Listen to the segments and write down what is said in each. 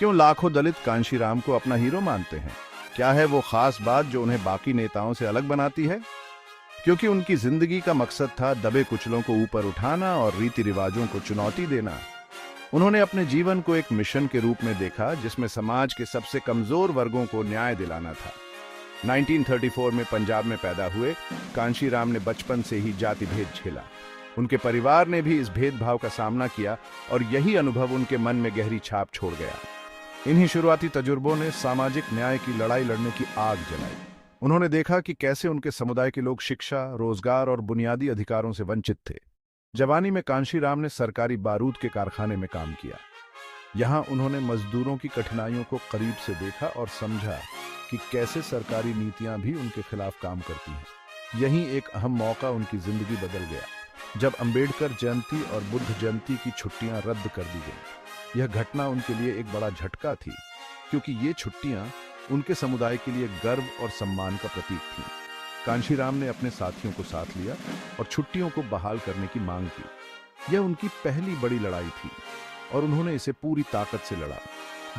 क्यों लाखों दलित कांशीराम को अपना हीरो मानते हैं? क्या है वो खास बात जो उन्हें बाकी नेताओं से अलग बनाती है? क्योंकि उनकी जिंदगी का मकसद था दबे कुचलों को ऊपर उठाना और रीति रिवाजों को चुनौती देना। उन्होंने अपने जीवन को एक मिशन के रूप में देखा जिसमें समाज के सबसे कमजोर वर्गों को न्याय दिलाना था। 1934 में पंजाब में पैदा हुए कांशीराम ने बचपन से ही जाति भेद झेला। उनके परिवार ने भी इस भेदभाव का सामना किया और यही अनुभव उनके मन में गहरी छाप छोड़ गया। इन्हीं शुरुआती तजुर्बों ने सामाजिक न्याय की लड़ाई लड़ने की आग जलाई। उन्होंने देखा कि कैसे उनके समुदाय के लोग शिक्षा, रोजगार और बुनियादी अधिकारों से वंचित थे। जवानी में कांशीराम ने सरकारी बारूद के कारखाने में काम किया। यहां उन्होंने मजदूरों की कठिनाइयों को करीब से देखा और समझा कि कैसे सरकारी नीतियां भी उनके खिलाफ काम करती हैं। यहीं एक अहम मौका उनकी जिंदगी बदल गया, जब अंबेडकर जयंती और बुद्ध जयंती की छुट्टियां रद्द कर दी गई। यह घटना उनके लिए एक बड़ा झटका थी, क्योंकि ये छुट्टियां उनके समुदाय के लिए गर्व और सम्मान का प्रतीक थीं। कांशीराम ने अपने साथियों को साथ लिया और छुट्टियों को बहाल करने की मांग की। यह उनकी पहली बड़ी लड़ाई थी और उन्होंने इसे पूरी ताकत से लड़ा।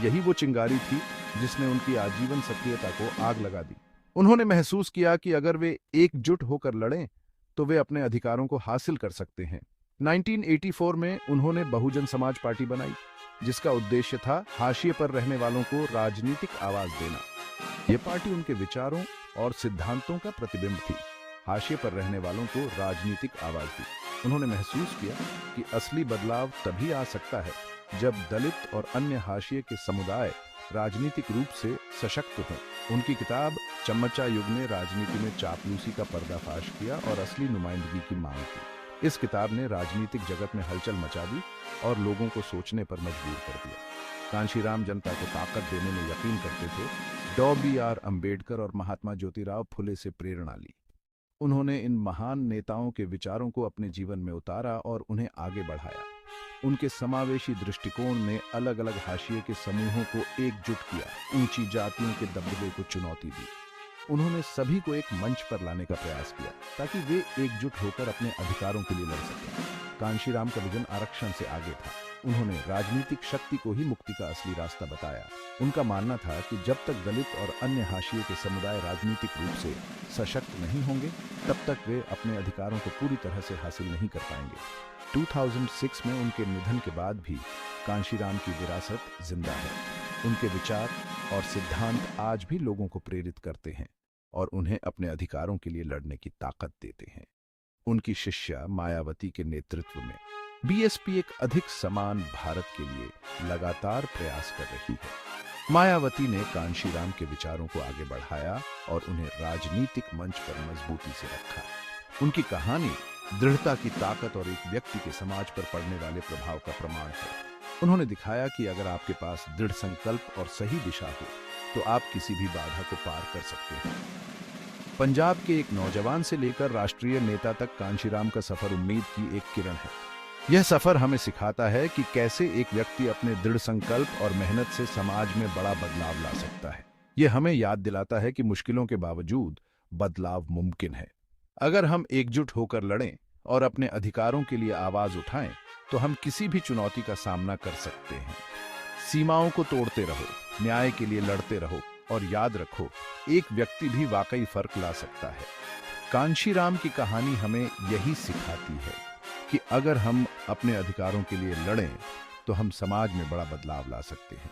यही वो चिंगारी थी जिसने उनकी आजीवन सक्रियता को आग लगा दी। उन्होंने महसूस किया कि अगर वे एकजुट होकर लड़ें तो वे अपने अधिकारों को हासिल कर सकते हैं। 1984 में उन्होंने बहुजन समाज पार्टी बनाई, जिसका उद्देश्य था हाशिए पर रहने वालों को राजनीतिक आवाज देना। यह पार्टी उनके विचारों और सिद्धांतों का प्रतिबिंब थी। हाशिए पर रहने वालों को राजनीतिक आवाज दी। उन्होंने महसूस किया कि असली बदलाव तभी आ सकता है जब दलित और अन्य हाशिए के समुदाय राजनीतिक रूप से सशक्त हों। उनकी किताब चम्मचा युग ने राजनीति में चापलूसी का पर्दाफाश किया और असली नुमाइंदगी की मांग की। इस किताब ने राजनीतिक जगत में हलचल मचा दी और लोगों को सोचने पर मजबूर कर दिया। कांशीराम जनता को ताकत देने में यकीन करते थे। डॉ बी.आर. अंबेडकर और महात्मा ज्योतिराव फुले से प्रेरणा ली। उन्होंने इन महान नेताओं के विचारों को अपने जीवन में उतारा और उन्हें आगे बढ़ाया। उनके समावेशी दृष्टिकोण ने अलग अलग हाशिए के समूहों को एकजुट किया, ऊंची जातियों के दबदबे को चुनौती दी। उन्होंने सभी को एक मंच पर लाने का प्रयास किया ताकि वे एकजुट होकर अपने अधिकारों के लिए लड़ सकें। कांशीराम का विजन आरक्षण से आगे था। उन्होंने राजनीतिक शक्ति को ही मुक्ति का असली रास्ता बताया। उनका मानना था कि जब तक दलित और अन्य हाशिए के समुदाय राजनीतिक रूप से सशक्त नहीं होंगे, तब तक वे अपने अधिकारों को पूरी तरह से हासिल नहीं कर पाएंगे। 2006 में उनके निधन के बाद भी कांशीराम की विरासत जिंदा है। उनके विचार और सिद्धांत आज भी लोगों को प्रेरित करते हैं और उन्हें अपने अधिकारों के लिए लड़ने की ताकत देते हैं। उनकी शिष्या मायावती के नेतृत्व में बीएसपी एक अधिक समान भारत के लिए लगातार प्रयास कर रही है। मायावती ने कांशीराम के विचारों को आगे बढ़ाया और उन्हें राजनीतिक मंच पर मजबूती से रखा। उनकी कहानी दृढ़ता की ताकत और एक व्यक्ति के समाज पर पड़ने वाले प्रभाव का प्रमाण है। उन्होंने दिखाया कि अगर आपके पास दृढ़ संकल्प और सही दिशा हो तो आप किसी भी बाधा को पार कर सकते हैं। पंजाब के एक नौजवान से लेकर राष्ट्रीय नेता तक कांशीराम का सफर उम्मीद की एक किरण है। यह सफर हमें सिखाता है कि कैसे एक व्यक्ति अपने दृढ़ संकल्प और मेहनत से समाज में बड़ा बदलाव ला सकता है। यह हमें याद दिलाता है कि मुश्किलों के बावजूद बदलाव मुमकिन है। अगर हम एकजुट होकर लड़ें और अपने अधिकारों के लिए आवाज उठाएं, तो हम किसी भी चुनौती का सामना कर सकते हैं। सीमाओं को तोड़ते रहो, न्याय के लिए लड़ते रहो और याद रखो, एक व्यक्ति भी वाकई फर्क ला सकता है। कांशीराम की कहानी हमें यही सिखाती है कि अगर हम अपने अधिकारों के लिए लड़ें, तो हम समाज में बड़ा बदलाव ला सकते हैं।